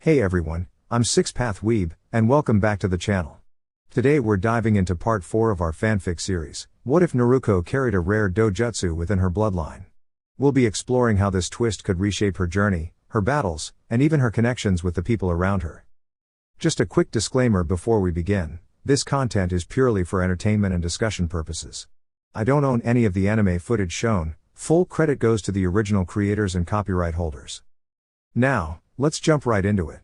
Hey everyone, I'm Six-Path Weeb, and welcome back to the channel. Today we're diving into part 4 of our fanfic series, What If Naruko Carried a Rare Dōjutsu Within Her Bloodline? We'll be exploring how this twist could reshape her journey, her battles, and even her connections with the people around her. Just a quick disclaimer before we begin, this content is purely for entertainment and discussion purposes. I don't own any of the anime footage shown, full credit goes to the original creators and copyright holders. Now, let's jump right into it.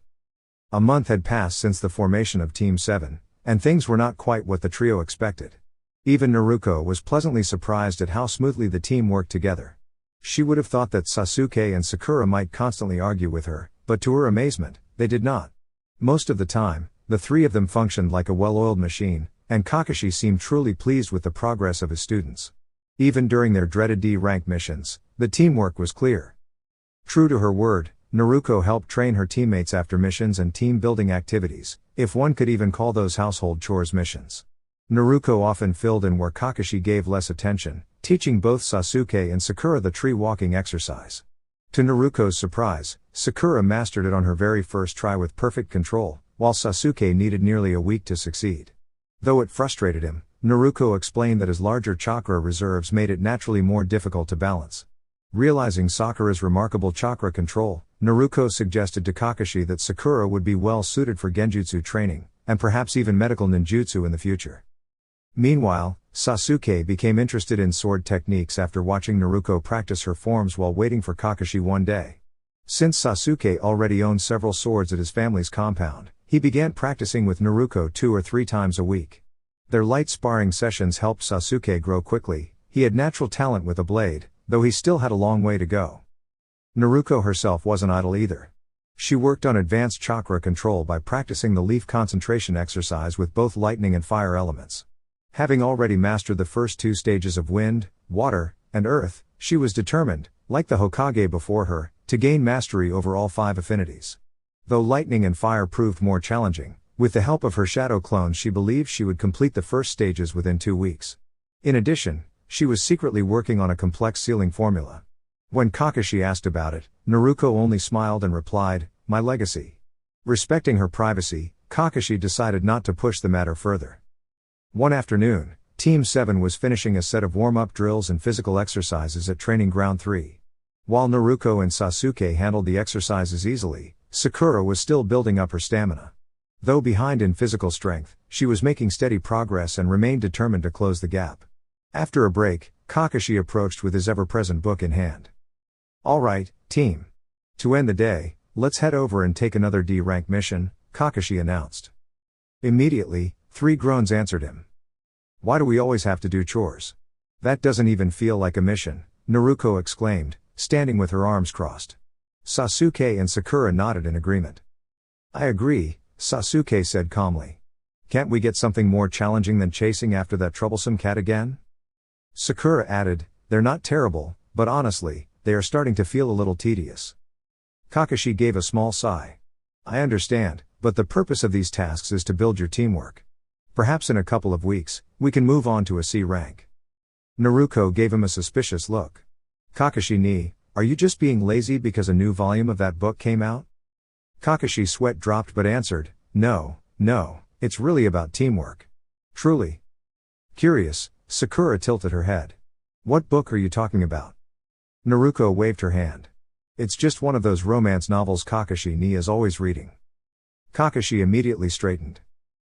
A month had passed since the formation of Team 7, and things were not quite what the trio expected. Even Naruko was pleasantly surprised at how smoothly the team worked together. She would have thought that Sasuke and Sakura might constantly argue with her, but to her amazement, they did not. Most of the time, the three of them functioned like a well-oiled machine, and Kakashi seemed truly pleased with the progress of his students. Even during their dreaded D-rank missions, the teamwork was clear. True to her word, Naruko helped train her teammates after missions and team-building activities, if one could even call those household chores missions. Naruko often filled in where Kakashi gave less attention, teaching both Sasuke and Sakura the tree-walking exercise. To Naruko's surprise, Sakura mastered it on her very first try with perfect control, while Sasuke needed nearly a week to succeed. Though it frustrated him, Naruko explained that his larger chakra reserves made it naturally more difficult to balance. Realizing Sakura's remarkable chakra control, Naruko suggested to Kakashi that Sakura would be well suited for genjutsu training, and perhaps even medical ninjutsu in the future. Meanwhile, Sasuke became interested in sword techniques after watching Naruko practice her forms while waiting for Kakashi one day. Since Sasuke already owned several swords at his family's compound, he began practicing with Naruko 2 or 3 times a week. Their light sparring sessions helped Sasuke grow quickly. He had natural talent with a blade, though he still had a long way to go. Naruko herself wasn't idle either. She worked on advanced chakra control by practicing the leaf concentration exercise with both lightning and fire elements. Having already mastered the first 2 stages of wind, water, and earth, she was determined, like the Hokage before her, to gain mastery over all 5 affinities. Though lightning and fire proved more challenging, with the help of her shadow clones she believed she would complete the first stages within 2 weeks. In addition, she was secretly working on a complex sealing formula. When Kakashi asked about it, Naruko only smiled and replied, "My legacy." Respecting her privacy, Kakashi decided not to push the matter further. One afternoon, Team 7 was finishing a set of warm-up drills and physical exercises at Training Ground 3. While Naruko and Sasuke handled the exercises easily, Sakura was still building up her stamina. Though behind in physical strength, she was making steady progress and remained determined to close the gap. After a break, Kakashi approached with his ever-present book in hand. "Alright, team. To end the day, let's head over and take another D-rank mission," Kakashi announced. Immediately, 3 groans answered him. "Why do we always have to do chores? That doesn't even feel like a mission," Naruko exclaimed, standing with her arms crossed. Sasuke and Sakura nodded in agreement. "I agree," Sasuke said calmly. "Can't we get something more challenging than chasing after that troublesome cat again?" Sakura added, "They're not terrible, but honestly, they are starting to feel a little tedious." Kakashi gave a small sigh. "I understand, but the purpose of these tasks is to build your teamwork. Perhaps in a couple of weeks, we can move on to a C rank." Naruko gave him a suspicious look. "Kakashi, are you just being lazy because a new volume of that book came out?" Kakashi's sweat dropped but answered, No, it's really about teamwork. Truly." Curious, Sakura tilted her head. "What book are you talking about?" Naruko waved her hand. "It's just one of those romance novels Kakashi is always reading." Kakashi immediately straightened.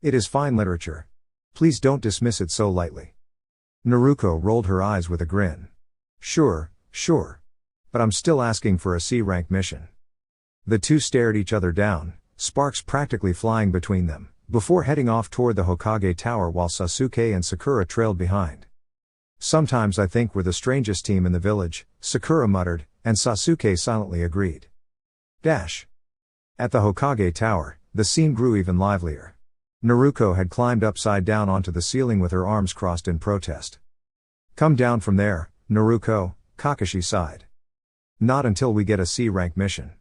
"It is fine literature. Please don't dismiss it so lightly." Naruko rolled her eyes with a grin. Sure. But I'm still asking for a C-rank mission." The two stared each other down, sparks practically flying between them, before heading off toward the Hokage Tower while Sasuke and Sakura trailed behind. "Sometimes I think we're the strangest team in the village," Sakura muttered, and Sasuke silently agreed. At the Hokage Tower, the scene grew even livelier. Naruko had climbed upside down onto the ceiling with her arms crossed in protest. "Come down from there, Naruko," Kakashi sighed. "Not until we get a C-rank mission.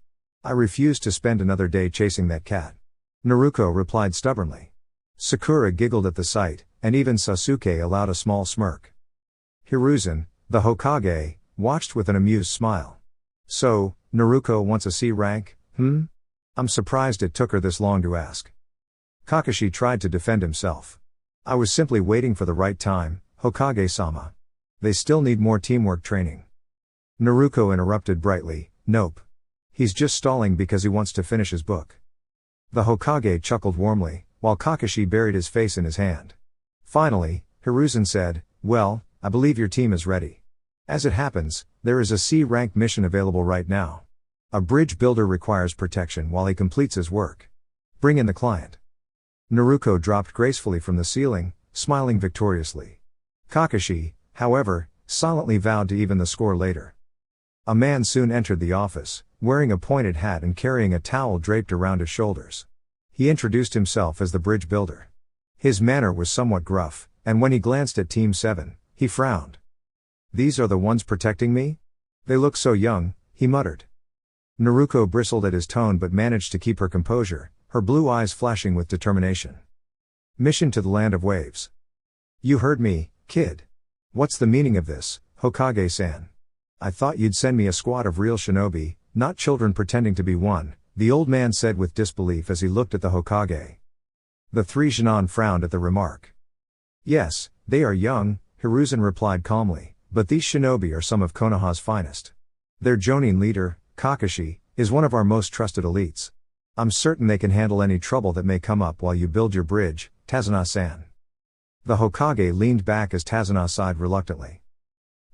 I refuse to spend another day chasing that cat," Naruko replied stubbornly. Sakura giggled at the sight, and even Sasuke allowed a small smirk. Hiruzen, the Hokage, watched with an amused smile. "So, Naruko wants a C rank, I'm surprised it took her this long to ask. Kakashi tried to defend himself. I was simply waiting for the right time, Hokage-sama. They still need more teamwork training. Naruko interrupted brightly, nope. He's just stalling because he wants to finish his book. The Hokage chuckled warmly, while Kakashi buried his face in his hand. Finally, Hiruzen said, well, I believe your team is ready. As it happens, there is a C-rank mission available right now. A bridge builder requires protection while he completes his work. Bring in the client. Naruko dropped gracefully from the ceiling, smiling victoriously. Kakashi, however, silently vowed to even the score later. A man soon entered the office, wearing a pointed hat and carrying a towel draped around his shoulders. He introduced himself as the bridge builder. His manner was somewhat gruff, and when he glanced at Team 7, he frowned. These are the ones protecting me? They look so young, he muttered. Naruko bristled at his tone but managed to keep her composure, her blue eyes flashing with determination. Mission to the Land of Waves. You heard me, kid. What's the meaning of this, Hokage-san? I thought you'd send me a squad of real shinobi, not children pretending to be one, the old man said with disbelief as he looked at the Hokage. The three Genin frowned at the remark. Yes, they are young, Hiruzen replied calmly, but these shinobi are some of Konoha's finest. Their Jonin leader, Kakashi, is one of our most trusted elites. I'm certain they can handle any trouble that may come up while you build your bridge, Tazuna-san. The Hokage leaned back as Tazuna sighed reluctantly.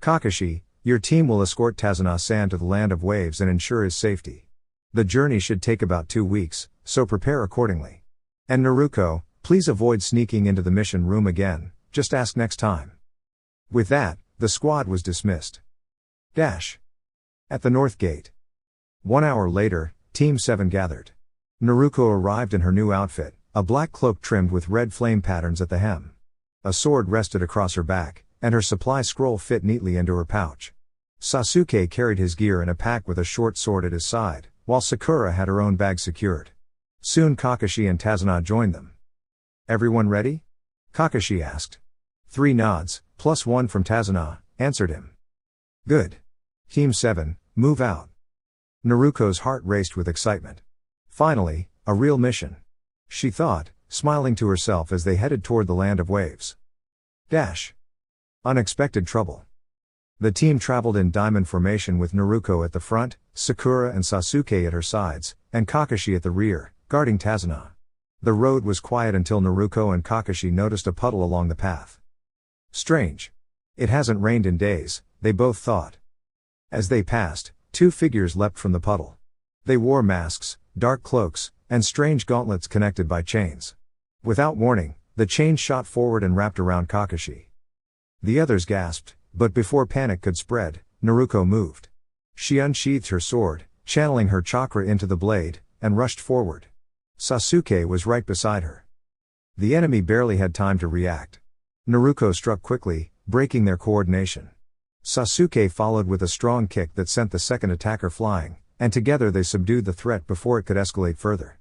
Kakashi, your team will escort Tazuna-san to the Land of Waves and ensure his safety. The journey should take about 2 weeks, so prepare accordingly. And Naruko, please avoid sneaking into the mission room again, just ask next time. With that, the squad was dismissed. At the North Gate. 1 hour later, Team 7 gathered. Naruko arrived in her new outfit, a black cloak trimmed with red flame patterns at the hem. A sword rested across her back, and her supply scroll fit neatly into her pouch. Sasuke carried his gear in a pack with a short sword at his side, while Sakura had her own bag secured. Soon Kakashi and Tazuna joined them. Everyone ready? Kakashi asked. 3 nods, plus 1 from Tazuna, answered him. Good. Team 7, move out. Naruko's heart raced with excitement. Finally, a real mission. She thought, smiling to herself as they headed toward the Land of Waves. Unexpected trouble. The team traveled in diamond formation with Naruko at the front, Sakura and Sasuke at her sides, and Kakashi at the rear, guarding Tazuna. The road was quiet until Naruko and Kakashi noticed a puddle along the path. Strange. It hasn't rained in days, they both thought. As they passed, 2 figures leapt from the puddle. They wore masks, dark cloaks, and strange gauntlets connected by chains. Without warning, the chains shot forward and wrapped around Kakashi. The others gasped, but before panic could spread, Naruko moved. She unsheathed her sword, channeling her chakra into the blade, and rushed forward. Sasuke was right beside her. The enemy barely had time to react. Naruko struck quickly, breaking their coordination. Sasuke followed with a strong kick that sent the second attacker flying, and together they subdued the threat before it could escalate further.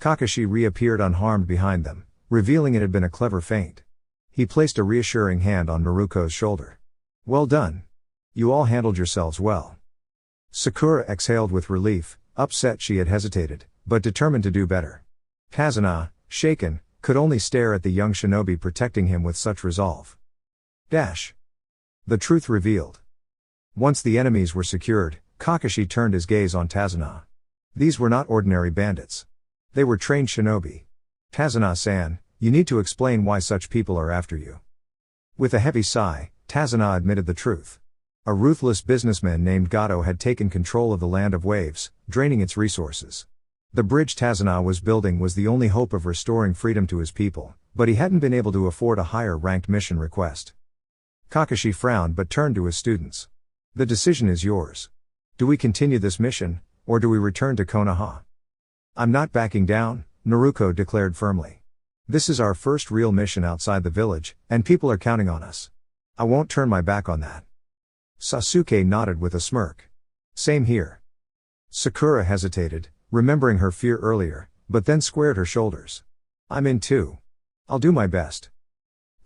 Kakashi reappeared unharmed behind them, revealing it had been a clever feint. He placed a reassuring hand on Naruko's shoulder. Well done. You all handled yourselves well. Sakura exhaled with relief, upset she had hesitated, but determined to do better. Tazuna, shaken, could only stare at the young shinobi protecting him with such resolve. The truth revealed. Once the enemies were secured, Kakashi turned his gaze on Tazuna. These were not ordinary bandits. They were trained shinobi. Tazuna-san, you need to explain why such people are after you. With a heavy sigh, Tazuna admitted the truth. A ruthless businessman named Gato had taken control of the Land of Waves, draining its resources. The bridge Tazuna was building was the only hope of restoring freedom to his people, but he hadn't been able to afford a higher-ranked mission request. Kakashi frowned but turned to his students. The decision is yours. Do we continue this mission, or do we return to Konoha? I'm not backing down, Naruko declared firmly. This is our first real mission outside the village, and people are counting on us. I won't turn my back on that. Sasuke nodded with a smirk. Same here. Sakura hesitated, remembering her fear earlier, but then squared her shoulders. I'm in too. I'll do my best.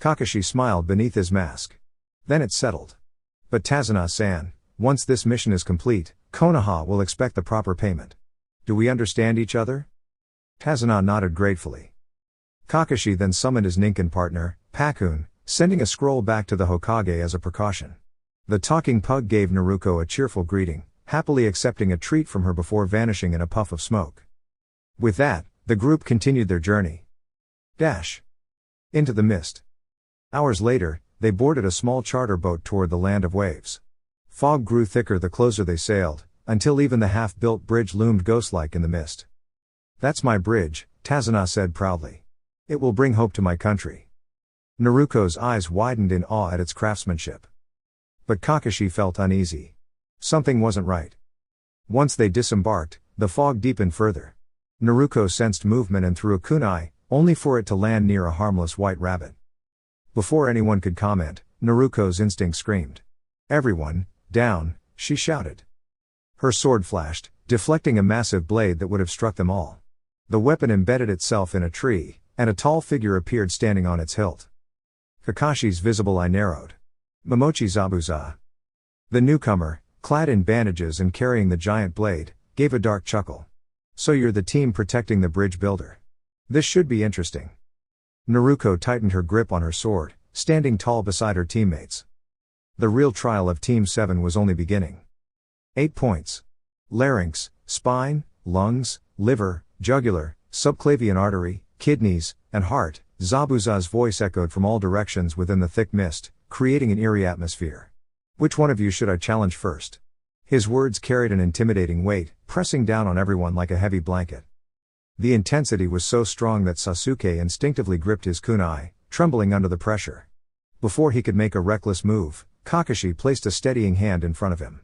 Kakashi smiled beneath his mask. Then it settled. But Tazuna-san, once this mission is complete, Konoha will expect the proper payment. Do we understand each other? Tazuna nodded gratefully. Kakashi then summoned his Ninken partner, Pakun, sending a scroll back to the Hokage as a precaution. The talking pug gave Naruko a cheerful greeting, happily accepting a treat from her before vanishing in a puff of smoke. With that, the group continued their journey. Into the mist. Hours later, they boarded a small charter boat toward the land of waves. Fog grew thicker the closer they sailed, until even the half-built bridge loomed ghost-like in the mist. "That's my bridge," Tazuna said proudly. "It will bring hope to my country." Naruko's eyes widened in awe at its craftsmanship. But Kakashi felt uneasy. Something wasn't right. Once they disembarked, the fog deepened further. Naruko sensed movement and threw a kunai, only for it to land near a harmless white rabbit. Before anyone could comment, Naruko's instinct screamed. "Everyone, down," she shouted. Her sword flashed, deflecting a massive blade that would have struck them all. The weapon embedded itself in a tree, and a tall figure appeared standing on its hilt. Kakashi's visible eye narrowed. Momochi Zabuza. The newcomer, clad in bandages and carrying the giant blade, gave a dark chuckle. "So you're the team protecting the bridge builder. This should be interesting." Naruko tightened her grip on her sword, standing tall beside her teammates. The real trial of Team 7 was only beginning. 8 points. Larynx, spine, lungs, liver, jugular, subclavian artery, kidneys, and heart. Zabuza's voice echoed from all directions within the thick mist, creating an eerie atmosphere. "Which one of you should I challenge first?" His words carried an intimidating weight, pressing down on everyone like a heavy blanket. The intensity was so strong that Sasuke instinctively gripped his kunai, trembling under the pressure. Before he could make a reckless move, Kakashi placed a steadying hand in front of him.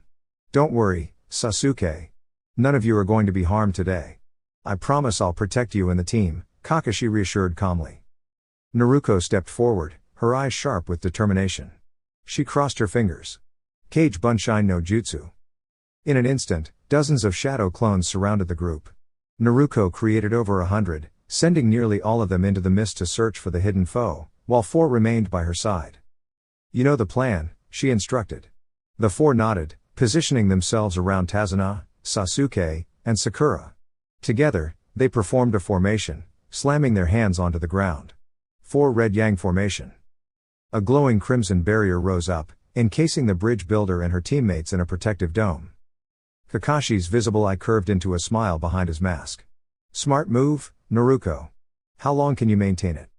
"Don't worry, Sasuke. None of you are going to be harmed today. I promise I'll protect you and the team," Kakashi reassured calmly. Naruko stepped forward, her eyes sharp with determination. She crossed her fingers. Kage Bunshin no Jutsu. In an instant, dozens of shadow clones surrounded the group. Naruko created over 100, sending nearly all of them into the mist to search for the hidden foe, while 4 remained by her side. "You know the plan," she instructed. The 4 nodded, positioning themselves around Tazuna, Sasuke, and Sakura. Together, they performed a formation, slamming their hands onto the ground. 4 Red Yang formation. A glowing crimson barrier rose up, encasing the bridge builder and her teammates in a protective dome. Kakashi's visible eye curved into a smile behind his mask. "Smart move, Naruko. How long can you maintain it?"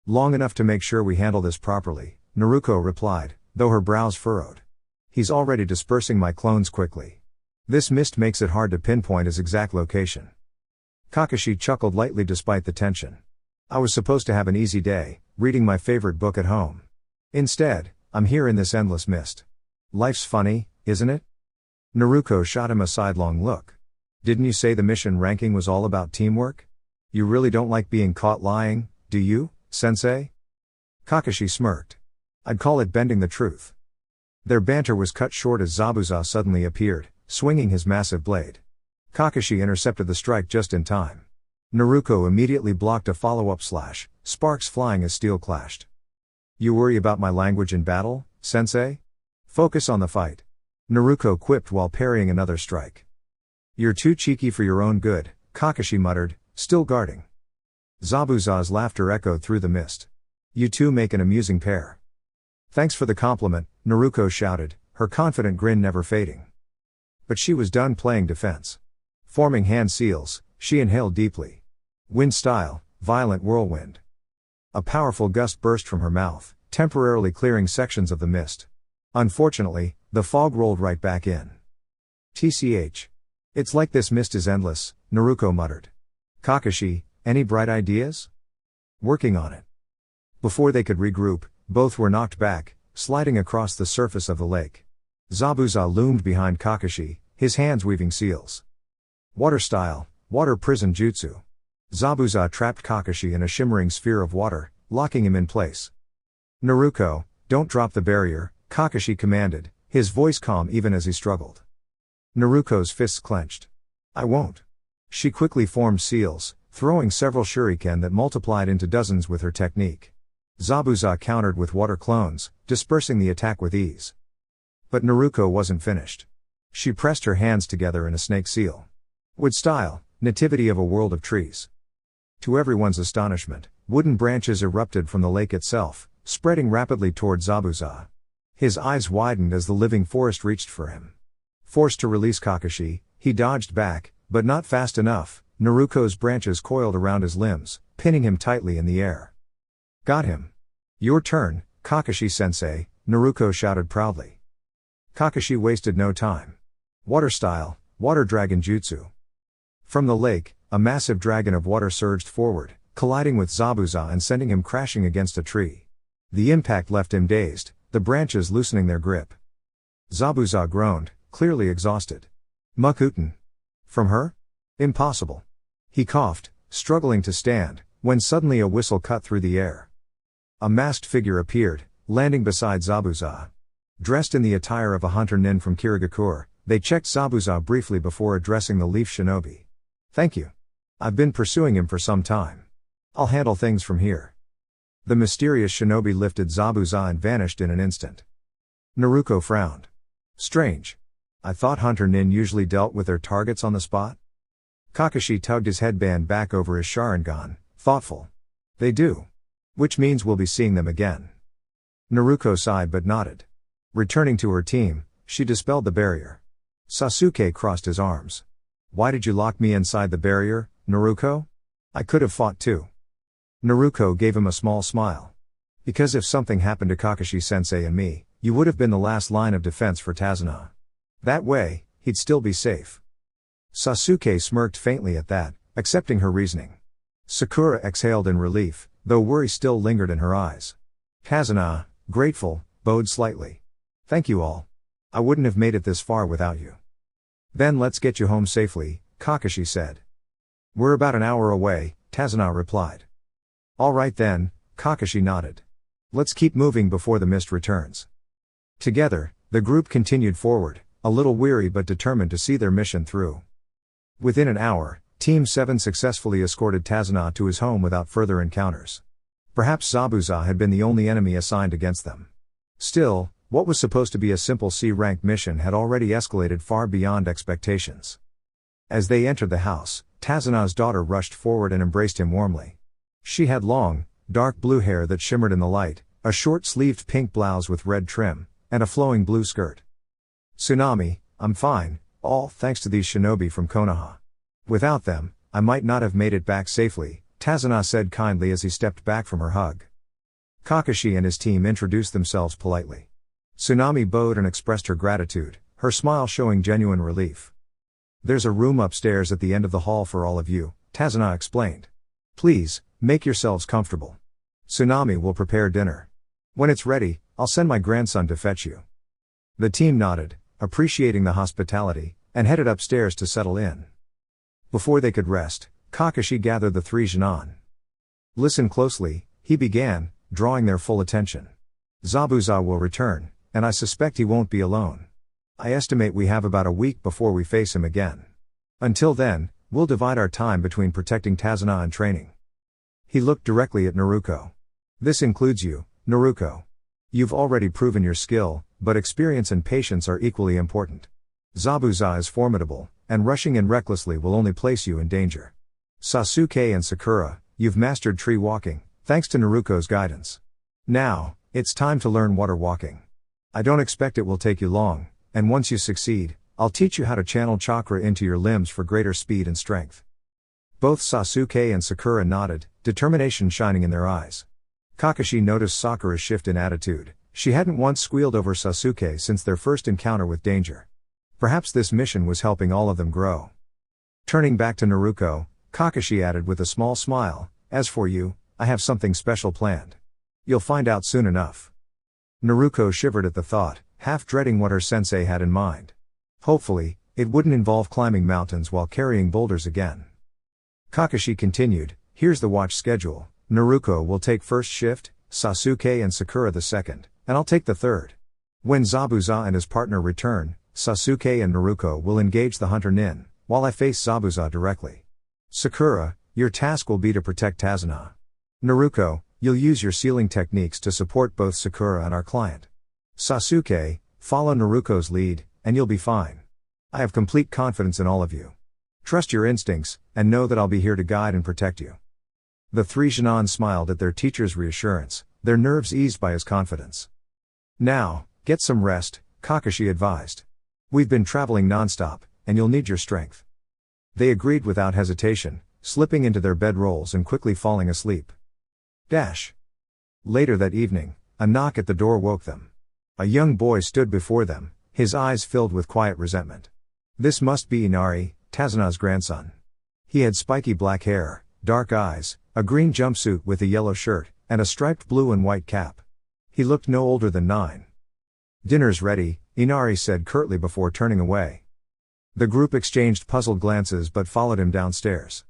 "Long enough to make sure we handle this properly," Naruko replied, though her brows furrowed. "He's already dispersing my clones quickly. This mist makes it hard to pinpoint his exact location." Kakashi chuckled lightly despite the tension. "I was supposed to have an easy day, reading my favorite book at home. Instead, I'm here in this endless mist. Life's funny, isn't it?" Naruko shot him a sidelong look. "Didn't you say the mission ranking was all about teamwork? You really don't like being caught lying, do you, sensei?" Kakashi smirked. "I'd call it bending the truth." Their banter was cut short as Zabuza suddenly appeared, swinging his massive blade. Kakashi intercepted the strike just in time. Naruko immediately blocked a follow-up slash, sparks flying as steel clashed. "You worry about my language in battle, sensei? Focus on the fight," Naruko quipped while parrying another strike. "You're too cheeky for your own good," Kakashi muttered, still guarding. Zabuza's laughter echoed through the mist. "You two make an amusing pair." "Thanks for the compliment," Naruko shouted, her confident grin never fading. But she was done playing defense. Forming hand seals, she inhaled deeply. Wind style, violent whirlwind. A powerful gust burst from her mouth, temporarily clearing sections of the mist. Unfortunately, the fog rolled right back in. "TCH. It's like this mist is endless," Naruko muttered. "Kakashi, any bright ideas?" "Working on it." Before they could regroup, both were knocked back, sliding across the surface of the lake. Zabuza loomed behind Kakashi, his hands weaving seals. Water style, water prison jutsu. Zabuza trapped Kakashi in a shimmering sphere of water, locking him in place. "Naruko, don't drop the barrier," Kakashi commanded, his voice calm even as he struggled. Naruko's fists clenched. "I won't." She quickly formed seals, throwing several shuriken that multiplied into dozens with her technique. Zabuza countered with water clones, dispersing the attack with ease. But Naruko wasn't finished. She pressed her hands together in a snake seal. Wood style, nativity of a world of trees. To everyone's astonishment, wooden branches erupted from the lake itself, spreading rapidly toward Zabuza. His eyes widened as the living forest reached for him. Forced to release Kakashi, he dodged back, but not fast enough. Naruko's branches coiled around his limbs, pinning him tightly in the air. Got him. Your turn, Kakashi-sensei, Naruko shouted proudly. Kakashi wasted no time. Water style, water dragon jutsu. From the lake, a massive dragon of water surged forward, colliding with Zabuza and sending him crashing against a tree. The impact left him dazed, the branches loosening their grip. Zabuza groaned, clearly exhausted. Mukuten. From her? Impossible. He coughed, struggling to stand, when suddenly a whistle cut through the air. A masked figure appeared, landing beside Zabuza. Dressed in the attire of a hunter nin from Kirigakure, they checked Zabuza briefly before addressing the leaf shinobi. Thank you. I've been pursuing him for some time. I'll handle things from here. The mysterious shinobi lifted Zabuza and vanished in an instant. Naruko frowned. Strange. I thought hunter nin usually dealt with their targets on the spot? Kakashi tugged his headband back over his Sharingan, thoughtful. They do. Which means we'll be seeing them again. Naruko sighed but nodded. Returning to her team, she dispelled the barrier. Sasuke crossed his arms. Why did you lock me inside the barrier, Naruko? I could have fought too. Naruko gave him a small smile. Because if something happened to Kakashi-sensei and me, you would have been the last line of defense for Tazuna. That way, he'd still be safe. Sasuke smirked faintly at that, accepting her reasoning. Sakura exhaled in relief, though worry still lingered in her eyes. Tazuna, grateful, bowed slightly. Thank you all. I wouldn't have made it this far without you. Then let's get you home safely, Kakashi said. We're about an hour away, Tazuna replied. All right then, Kakashi nodded. Let's keep moving before the mist returns. Together, the group continued forward, a little weary but determined to see their mission through. Within an hour, Team 7 successfully escorted Tazuna to his home without further encounters. Perhaps Zabuza had been the only enemy assigned against them. Still, what was supposed to be a simple C-rank mission had already escalated far beyond expectations. As they entered the house, Tazuna's daughter rushed forward and embraced him warmly. She had long, dark blue hair that shimmered in the light, a short-sleeved pink blouse with red trim, and a flowing blue skirt. Tsunami, I'm fine, all thanks to these shinobi from Konoha. Without them, I might not have made it back safely, Tazuna said kindly as he stepped back from her hug. Kakashi and his team introduced themselves politely. Tsunami bowed and expressed her gratitude, her smile showing genuine relief. There's a room upstairs at the end of the hall for all of you, Tazuna explained. Please, make yourselves comfortable. Tsunami will prepare dinner. When it's ready, I'll send my grandson to fetch you. The team nodded, appreciating the hospitality, and headed upstairs to settle in. Before they could rest, Kakashi gathered the three genin. Listen closely, he began, drawing their full attention. Zabuza will return, and I suspect he won't be alone. I estimate we have about a week before we face him again. Until then, we'll divide our time between protecting Tazuna and training. He looked directly at Naruko. This includes you, Naruko. You've already proven your skill, but experience and patience are equally important. Zabuza is formidable, and rushing in recklessly will only place you in danger. Sasuke and Sakura, you've mastered tree walking, thanks to Naruko's guidance. Now, it's time to learn water walking. I don't expect it will take you long, and once you succeed, I'll teach you how to channel chakra into your limbs for greater speed and strength. Both Sasuke and Sakura nodded, determination shining in their eyes. Kakashi noticed Sakura's shift in attitude. She hadn't once squealed over Sasuke since their first encounter with danger. Perhaps this mission was helping all of them grow. Turning back to Naruko, Kakashi added with a small smile, as for you, I have something special planned. You'll find out soon enough. Naruko shivered at the thought, half dreading what her sensei had in mind. Hopefully, it wouldn't involve climbing mountains while carrying boulders again. Kakashi continued, here's the watch schedule. Naruko will take first shift, Sasuke and Sakura the second, and I'll take the third. When Zabuza and his partner return, Sasuke and Naruko will engage the hunter nin, while I face Zabuza directly. Sakura, your task will be to protect Tazuna. Naruko, you'll use your sealing techniques to support both Sakura and our client. Sasuke, follow Naruko's lead, and you'll be fine. I have complete confidence in all of you. Trust your instincts, and know that I'll be here to guide and protect you. The three Genin smiled at their teacher's reassurance, their nerves eased by his confidence. Now, get some rest, Kakashi advised. We've been traveling non-stop, and you'll need your strength. They agreed without hesitation, slipping into their bedrolls and quickly falling asleep. Later that evening, a knock at the door woke them. A young boy stood before them, his eyes filled with quiet resentment. This must be Inari, Tazuna's grandson. He had spiky black hair, dark eyes, a green jumpsuit with a yellow shirt, and a striped blue and white cap. He looked no older than 9. Dinner's ready, Inari said curtly before turning away. The group exchanged puzzled glances but followed him downstairs.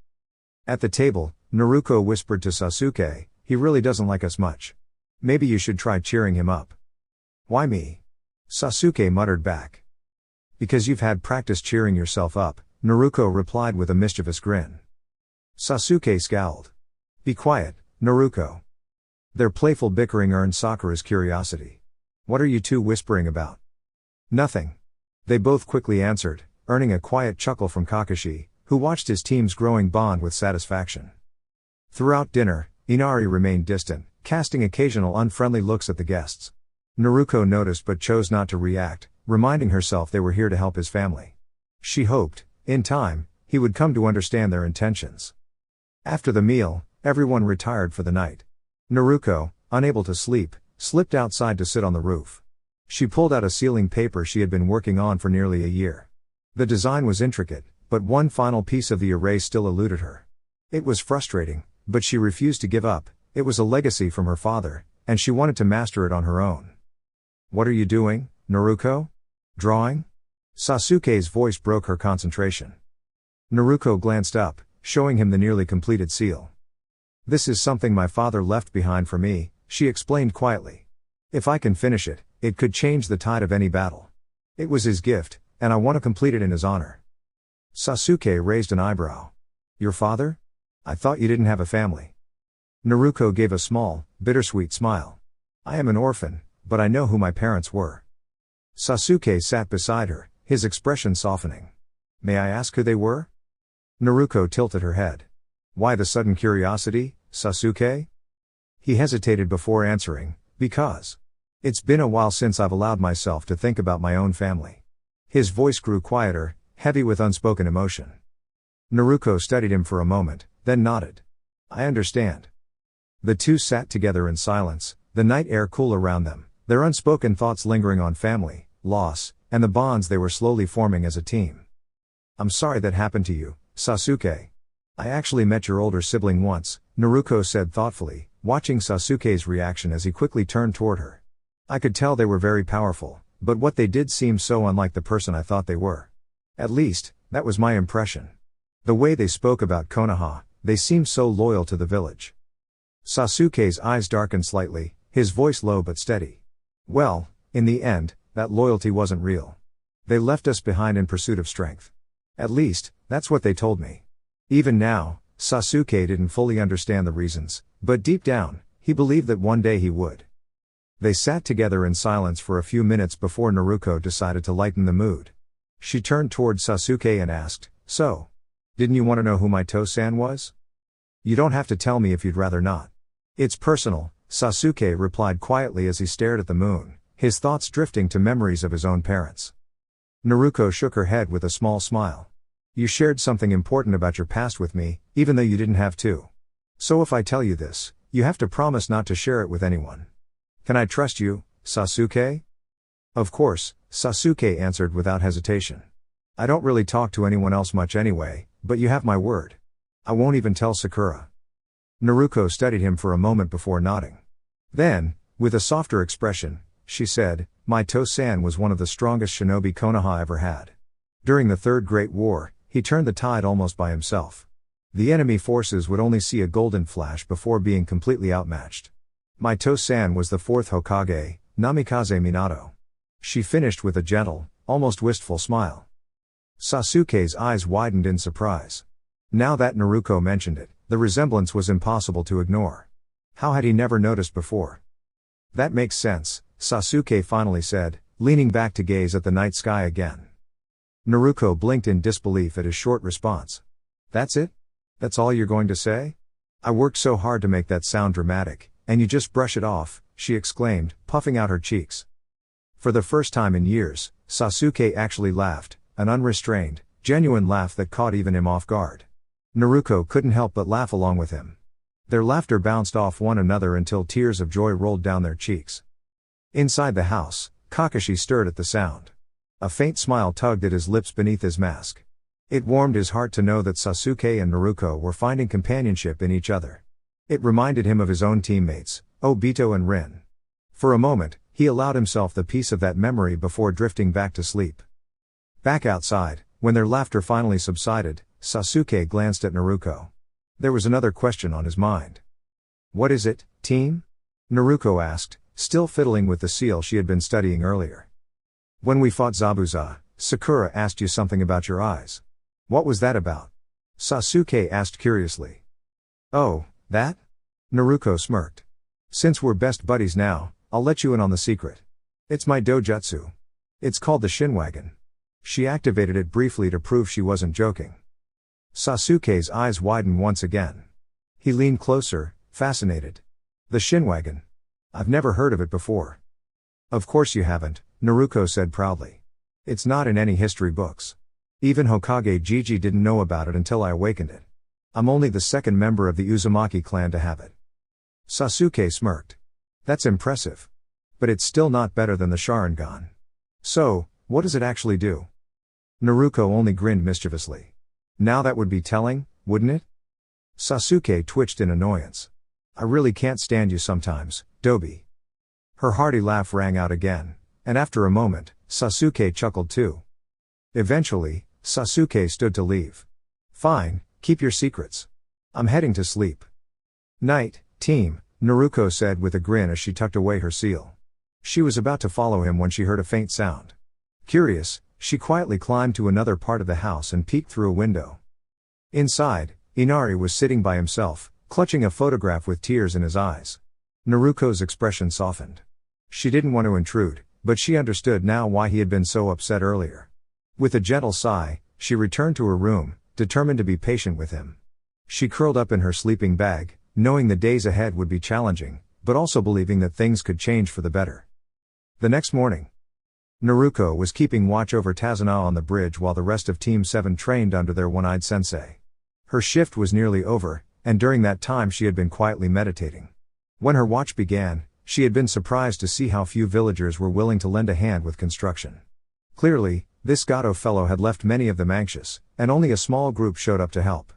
At the table, Naruko whispered to Sasuke, he really doesn't like us much. Maybe you should try cheering him up. Why me? Sasuke muttered back. Because you've had practice cheering yourself up, Naruko replied with a mischievous grin. Sasuke scowled. Be quiet, Naruko. Their playful bickering earned Sakura's curiosity. What are you two whispering about? Nothing. They both quickly answered, earning a quiet chuckle from Kakashi, who watched his team's growing bond with satisfaction. Throughout dinner, Inari remained distant, casting occasional unfriendly looks at the guests. Naruko noticed but chose not to react, reminding herself they were here to help his family. She hoped, in time, he would come to understand their intentions. After the meal, everyone retired for the night. Naruko, unable to sleep, slipped outside to sit on the roof. She pulled out a ceiling paper she had been working on for nearly a year. The design was intricate, but one final piece of the array still eluded her. It was frustrating, but she refused to give up. It was a legacy from her father, and she wanted to master it on her own. What are you doing, Naruko? Drawing? Sasuke's voice broke her concentration. Naruko glanced up, showing him the nearly completed seal. This is something my father left behind for me, she explained quietly. If I can finish it, it could change the tide of any battle. It was his gift, and I want to complete it in his honor. Sasuke raised an eyebrow. Your father? I thought you didn't have a family. Naruko gave a small, bittersweet smile. I am an orphan, but I know who my parents were. Sasuke sat beside her, his expression softening. May I ask who they were? Naruko tilted her head. Why the sudden curiosity, Sasuke? He hesitated before answering, because. It's been a while since I've allowed myself to think about my own family. His voice grew quieter, heavy with unspoken emotion. Naruko studied him for a moment, then nodded. I understand. The two sat together in silence, the night air cool around them, their unspoken thoughts lingering on family, loss, and the bonds they were slowly forming as a team. I'm sorry that happened to you, Sasuke. I actually met your older sibling once, Naruko said thoughtfully, watching Sasuke's reaction as he quickly turned toward her. I could tell they were very powerful, but what they did seemed so unlike the person I thought they were. At least, that was my impression. The way they spoke about Konoha, they seemed so loyal to the village. Sasuke's eyes darkened slightly, his voice low but steady. Well, in the end, that loyalty wasn't real. They left us behind in pursuit of strength. At least, that's what they told me. Even now, Sasuke didn't fully understand the reasons, but deep down, he believed that one day he would. They sat together in silence for a few minutes before Naruko decided to lighten the mood. She turned toward Sasuke and asked, So, didn't you want to know who my To-san was? You don't have to tell me if you'd rather not. It's personal, Sasuke replied quietly as he stared at the moon, his thoughts drifting to memories of his own parents. Naruko shook her head with a small smile. You shared something important about your past with me, even though you didn't have to. So if I tell you this, you have to promise not to share it with anyone. Can I trust you, Sasuke? Of course, Sasuke answered without hesitation. I don't really talk to anyone else much anyway, but you have my word. I won't even tell Sakura. Naruko studied him for a moment before nodding. Then, with a softer expression, she said, My To-san was one of the strongest shinobi Konoha ever had. During the Third Great War, he turned the tide almost by himself. The enemy forces would only see a golden flash before being completely outmatched. My To-san was the fourth Hokage, Namikaze Minato. She finished with a gentle, almost wistful smile. Sasuke's eyes widened in surprise. Now that Naruko mentioned it, the resemblance was impossible to ignore. How had he never noticed before? That makes sense, Sasuke finally said, leaning back to gaze at the night sky again. Naruko blinked in disbelief at his short response. That's it? That's all you're going to say? I worked so hard to make that sound dramatic, and you just brush it off, she exclaimed, puffing out her cheeks. For the first time in years, Sasuke actually laughed, an unrestrained, genuine laugh that caught even him off guard. Naruko couldn't help but laugh along with him. Their laughter bounced off one another until tears of joy rolled down their cheeks. Inside the house, Kakashi stirred at the sound. A faint smile tugged at his lips beneath his mask. It warmed his heart to know that Sasuke and Naruko were finding companionship in each other. It reminded him of his own teammates, Obito and Rin. For a moment, he allowed himself the peace of that memory before drifting back to sleep. Back outside, when their laughter finally subsided, Sasuke glanced at Naruko. There was another question on his mind. What is it, team? Naruko asked, still fiddling with the seal she had been studying earlier. When we fought Zabuza, Sakura asked you something about your eyes. What was that about? Sasuke asked curiously. Oh, that? Naruko smirked. Since we're best buddies now, I'll let you in on the secret. It's my dōjutsu. It's called the Shinwagon. She activated it briefly to prove she wasn't joking. Sasuke's eyes widened once again. He leaned closer, fascinated. The Shinwagon. I've never heard of it before. Of course you haven't, Naruko said proudly. It's not in any history books. Even Hokage Gigi didn't know about it until I awakened it. I'm only the second member of the Uzumaki clan to have it. Sasuke smirked. That's impressive. But it's still not better than the Sharingan. So, what does it actually do? Naruko only grinned mischievously. Now that would be telling, wouldn't it? Sasuke twitched in annoyance. I really can't stand you sometimes, Dobi. Her hearty laugh rang out again, and after a moment, Sasuke chuckled too. Eventually, Sasuke stood to leave. Fine, keep your secrets. I'm heading to sleep. Night, team, Naruko said with a grin as she tucked away her seal. She was about to follow him when she heard a faint sound. Curious, she quietly climbed to another part of the house and peeked through a window. Inside, Inari was sitting by himself, clutching a photograph with tears in his eyes. Naruko's expression softened. She didn't want to intrude, but she understood now why he had been so upset earlier. With a gentle sigh, she returned to her room, determined to be patient with him. She curled up in her sleeping bag, knowing the days ahead would be challenging, but also believing that things could change for the better. The next morning, Naruko was keeping watch over Tazuna on the bridge while the rest of Team 7 trained under their one-eyed sensei. Her shift was nearly over, and during that time she had been quietly meditating. When her watch began, she had been surprised to see how few villagers were willing to lend a hand with construction. Clearly, this Gato fellow had left many of them anxious, and only a small group showed up to help.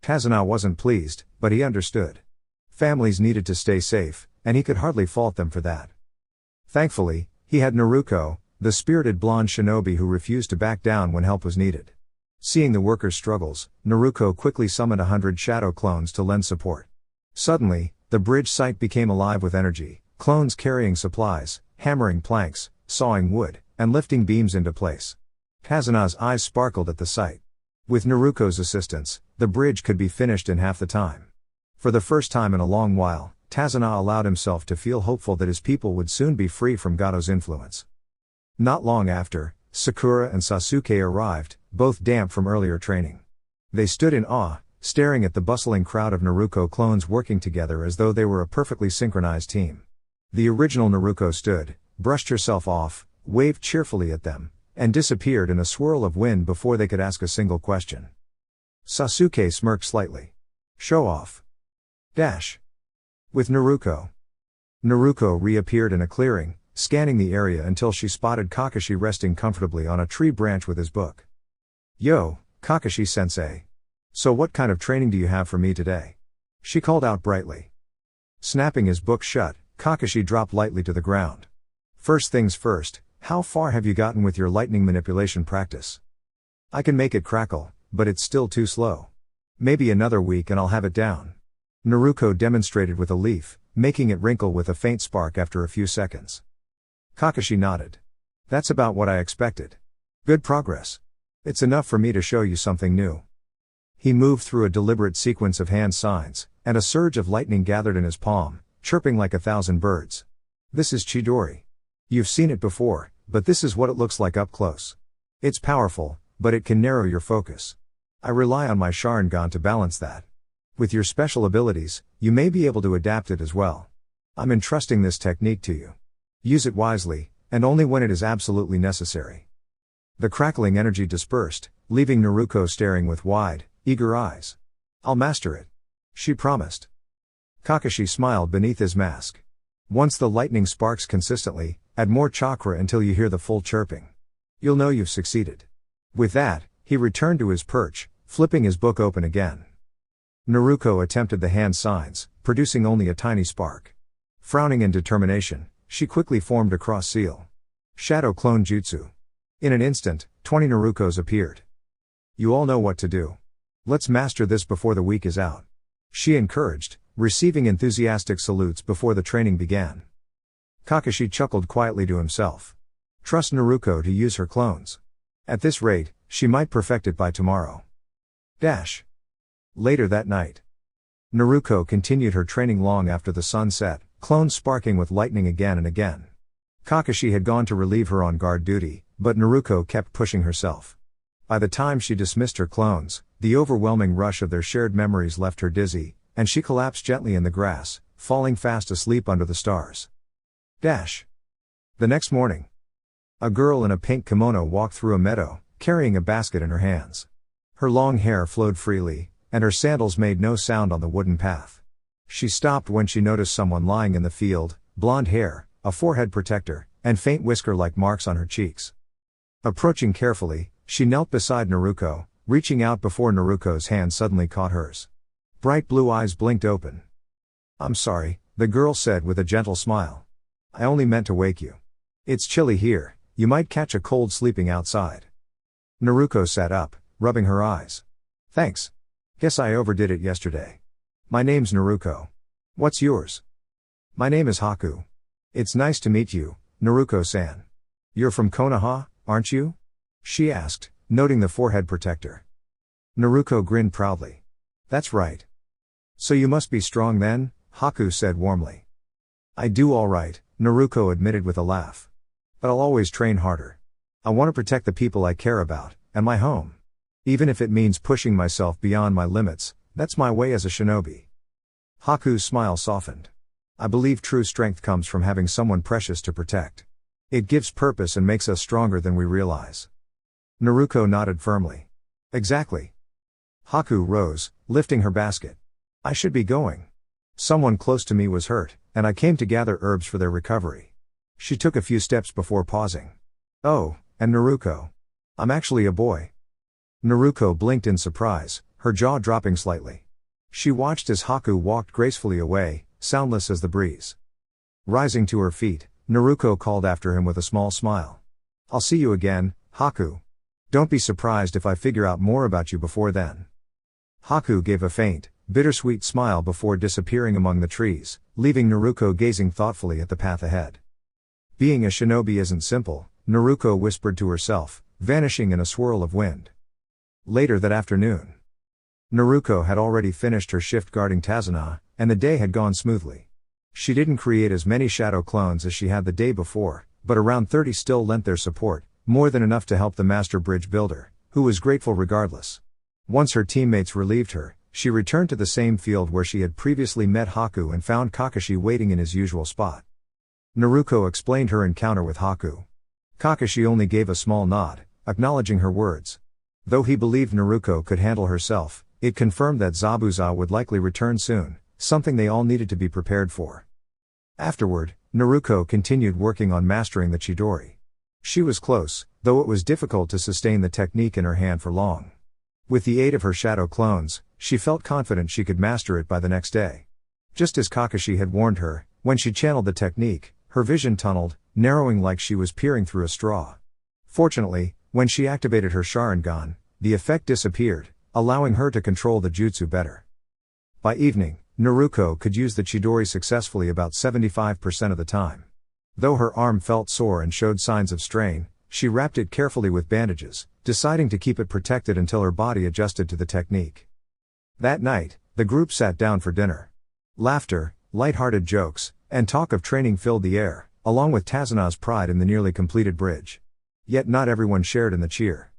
Tazuna wasn't pleased, but he understood. Families needed to stay safe, and he could hardly fault them for that. Thankfully, he had Naruko, the spirited blonde shinobi who refused to back down when help was needed. Seeing the workers' struggles, Naruko quickly summoned 100 shadow clones to lend support. Suddenly, the bridge site became alive with energy, clones carrying supplies, hammering planks, sawing wood, and lifting beams into place. Tazuna's eyes sparkled at the sight. With Naruko's assistance, the bridge could be finished in half the time. For the first time in a long while, Tazuna allowed himself to feel hopeful that his people would soon be free from Gato's influence. Not long after, Sakura and Sasuke arrived, both damp from earlier training. They stood in awe, staring at the bustling crowd of Naruko clones working together as though they were a perfectly synchronized team. The original Naruko stood, brushed herself off, waved cheerfully at them, and disappeared in a swirl of wind before they could ask a single question. Sasuke smirked slightly. Show off. Dash. With Naruko. Naruko reappeared in a clearing, scanning the area until she spotted Kakashi resting comfortably on a tree branch with his book. Yo, Kakashi-sensei. So what kind of training do you have for me today? She called out brightly. Snapping his book shut, Kakashi dropped lightly to the ground. First things first, how far have you gotten with your lightning manipulation practice? I can make it crackle, but it's still too slow. Maybe another week and I'll have it down. Naruko demonstrated with a leaf, making it wrinkle with a faint spark after a few seconds. Kakashi nodded. That's about what I expected. Good progress. It's enough for me to show you something new. He moved through a deliberate sequence of hand signs, and a surge of lightning gathered in his palm, chirping like 1,000 birds. This is Chidori. You've seen it before, but this is what it looks like up close. It's powerful, but it can narrow your focus. I rely on my Sharingan to balance that. With your special abilities, you may be able to adapt it as well. I'm entrusting this technique to you. Use it wisely, and only when it is absolutely necessary. The crackling energy dispersed, leaving Naruko staring with wide, eager eyes. I'll master it, she promised. Kakashi smiled beneath his mask. Once the lightning sparks consistently, add more chakra until you hear the full chirping. You'll know you've succeeded. With that, he returned to his perch, flipping his book open again. Naruko attempted the hand signs, producing only a tiny spark. Frowning in determination, she quickly formed a cross seal. Shadow Clone Jutsu. In an instant, 20 Narukos appeared. You all know what to do. Let's master this before the week is out, she encouraged, receiving enthusiastic salutes before the training began. Kakashi chuckled quietly to himself. Trust Naruko to use her clones. At this rate, she might perfect it by tomorrow. Later that night, Naruko continued her training long after the sun set, clones sparking with lightning again and again. Kakashi had gone to relieve her on guard duty, but Naruko kept pushing herself. By the time she dismissed her clones, the overwhelming rush of their shared memories left her dizzy, and she collapsed gently in the grass, falling fast asleep under the stars. The next morning, a girl in a pink kimono walked through a meadow, carrying a basket in her hands. Her long hair flowed freely, and her sandals made no sound on the wooden path. She stopped when she noticed someone lying in the field, blonde hair, a forehead protector, and faint whisker-like marks on her cheeks. Approaching carefully, she knelt beside Naruko, reaching out before Naruko's hand suddenly caught hers. Bright blue eyes blinked open. I'm sorry, the girl said with a gentle smile. I only meant to wake you. It's chilly here, you might catch a cold sleeping outside. Naruko sat up, rubbing her eyes. Thanks. Guess I overdid it yesterday. My name's Naruko. What's yours? My name is Haku. It's nice to meet you, Naruko-san. You're from Konoha, aren't you? She asked, noting the forehead protector. Naruko grinned proudly. That's right. So you must be strong then, Haku said warmly. I do all right, Naruko admitted with a laugh. But I'll always train harder. I want to protect the people I care about, and my home. Even if it means pushing myself beyond my limits, that's my way as a shinobi. Haku's smile softened. I believe true strength comes from having someone precious to protect. It gives purpose and makes us stronger than we realize. Naruko nodded firmly. Exactly. Haku rose, lifting her basket. I should be going. Someone close to me was hurt, and I came to gather herbs for their recovery. She took a few steps before pausing. Oh, and Naruko. I'm actually a boy. Naruko blinked in surprise, her jaw dropping slightly. She watched as Haku walked gracefully away, soundless as the breeze. Rising to her feet, Naruko called after him with a small smile. I'll see you again, Haku. Don't be surprised if I figure out more about you before then. Haku gave a faint, bittersweet smile before disappearing among the trees, leaving Naruko gazing thoughtfully at the path ahead. Being a shinobi isn't simple, Naruko whispered to herself, vanishing in a swirl of wind. Later that afternoon, Naruko had already finished her shift guarding Tazuna, and the day had gone smoothly. She didn't create as many shadow clones as she had the day before, but around 30 still lent their support, more than enough to help the master bridge builder, who was grateful regardless. Once her teammates relieved her, she returned to the same field where she had previously met Haku and found Kakashi waiting in his usual spot. Naruko explained her encounter with Haku. Kakashi only gave a small nod, acknowledging her words. Though he believed Naruko could handle herself, it confirmed that Zabuza would likely return soon, something they all needed to be prepared for. Afterward, Naruko continued working on mastering the Chidori. She was close, though it was difficult to sustain the technique in her hand for long. With the aid of her shadow clones, she felt confident she could master it by the next day. Just as Kakashi had warned her, when she channeled the technique, her vision tunneled, narrowing like she was peering through a straw. Fortunately, when she activated her Sharingan, the effect disappeared, allowing her to control the jutsu better. By evening, Naruko could use the Chidori successfully about 75% of the time. Though her arm felt sore and showed signs of strain, she wrapped it carefully with bandages, deciding to keep it protected until her body adjusted to the technique. That night, the group sat down for dinner. Laughter, light-hearted jokes, and talk of training filled the air, along with Tazuna's pride in the nearly completed bridge. Yet not everyone shared in the cheer.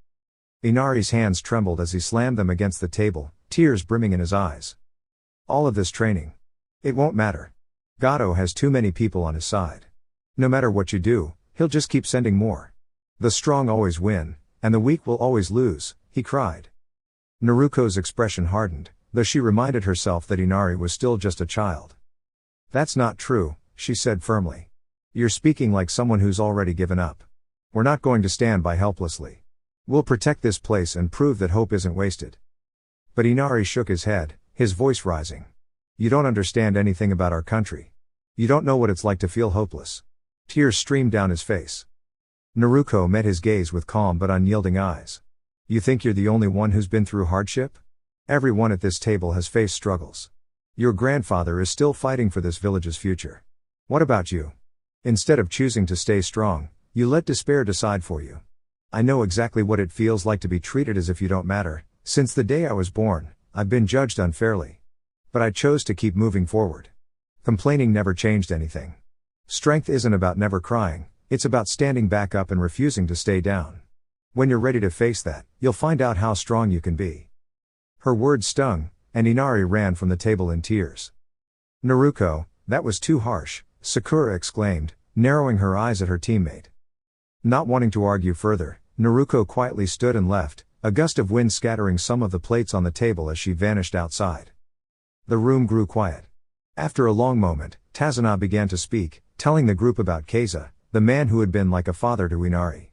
Inari's hands trembled as he slammed them against the table, tears brimming in his eyes. All of this training. It won't matter. Gato has too many people on his side. No matter what you do, he'll just keep sending more. The strong always win, and the weak will always lose, he cried. Naruko's expression hardened, though she reminded herself that Inari was still just a child. That's not true, she said firmly. You're speaking like someone who's already given up. We're not going to stand by helplessly. We'll protect this place and prove that hope isn't wasted. But Inari shook his head, his voice rising. You don't understand anything about our country. You don't know what it's like to feel hopeless. Tears streamed down his face. Naruko met his gaze with calm but unyielding eyes. You think you're the only one who's been through hardship? Everyone at this table has faced struggles. Your grandfather is still fighting for this village's future. What about you? Instead of choosing to stay strong, you let despair decide for you. I know exactly what it feels like to be treated as if you don't matter. Since the day I was born, I've been judged unfairly. But I chose to keep moving forward. Complaining never changed anything. Strength isn't about never crying, it's about standing back up and refusing to stay down. When you're ready to face that, you'll find out how strong you can be. Her words stung, and Inari ran from the table in tears. Naruko, that was too harsh, Sakura exclaimed, narrowing her eyes at her teammate. Not wanting to argue further, Naruko quietly stood and left, a gust of wind scattering some of the plates on the table as she vanished outside. The room grew quiet. After a long moment, Tazuna began to speak, telling the group about Keiza, the man who had been like a father to Inari.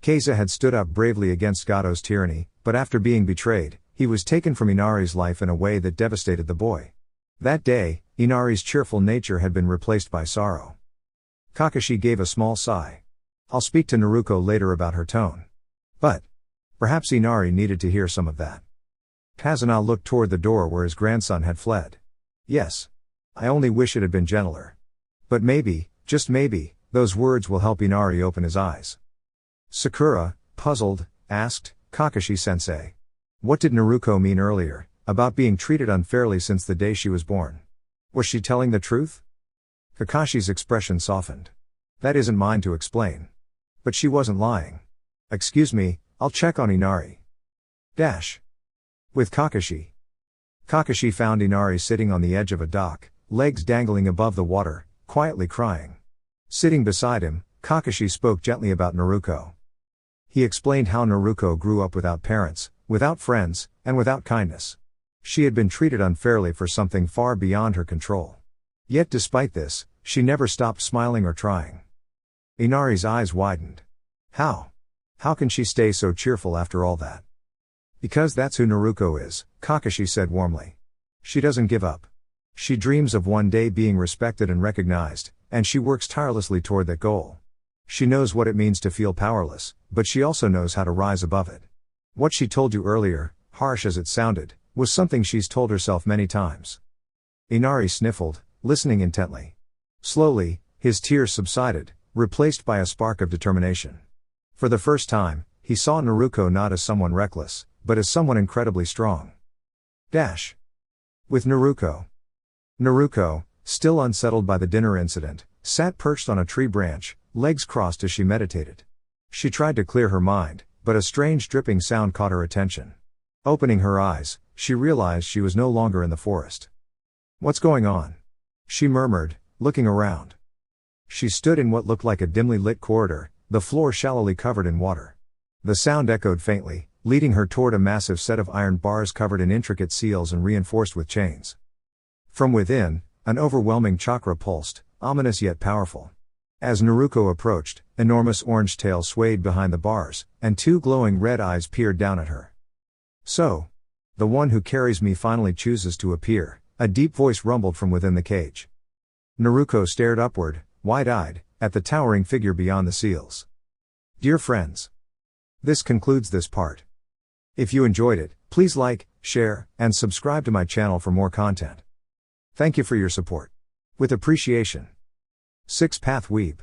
Keiza had stood up bravely against Gato's tyranny, but after being betrayed, he was taken from Inari's life in a way that devastated the boy. That day, Inari's cheerful nature had been replaced by sorrow. Kakashi gave a small sigh. I'll speak to Naruko later about her tone. But perhaps Inari needed to hear some of that. Tazuna looked toward the door where his grandson had fled. Yes. I only wish it had been gentler. But maybe, just maybe, those words will help Inari open his eyes. Sakura, puzzled, asked, Kakashi-sensei. What did Naruko mean earlier, about being treated unfairly since the day she was born? Was she telling the truth? Kakashi's expression softened. That isn't mine to explain. But she wasn't lying. Excuse me, I'll check on Inari. With Kakashi. Kakashi found Inari sitting on the edge of a dock, legs dangling above the water, quietly crying. Sitting beside him, Kakashi spoke gently about Naruko. He explained how Naruko grew up without parents, without friends, and without kindness. She had been treated unfairly for something far beyond her control. Yet despite this, she never stopped smiling or trying. Inari's eyes widened. How? How can she stay so cheerful after all that? Because that's who Naruko is, Kakashi said warmly. She doesn't give up. She dreams of one day being respected and recognized, and she works tirelessly toward that goal. She knows what it means to feel powerless, but she also knows how to rise above it. What she told you earlier, harsh as it sounded, was something she's told herself many times. Inari sniffled, listening intently. Slowly, his tears subsided, replaced by a spark of determination. For the first time, he saw Naruko not as someone reckless, but as someone incredibly strong. With Naruko. Naruko, still unsettled by the dinner incident, sat perched on a tree branch, legs crossed as she meditated. She tried to clear her mind, but a strange dripping sound caught her attention. Opening her eyes, she realized she was no longer in the forest. What's going on? She murmured, looking around. She stood in what looked like a dimly lit corridor, the floor shallowly covered in water. The sound echoed faintly, leading her toward a massive set of iron bars covered in intricate seals and reinforced with chains. From within, an overwhelming chakra pulsed, ominous yet powerful. As Naruko approached, enormous orange tail swayed behind the bars, and two glowing red eyes peered down at her. So, the one who carries me finally chooses to appear, a deep voice rumbled from within the cage. Naruko stared upward, wide-eyed, at the towering figure beyond the seals. Dear friends, this concludes this part. If you enjoyed it, please like, share, and subscribe to my channel for more content. Thank you for your support. With appreciation. 6 Path Weeb.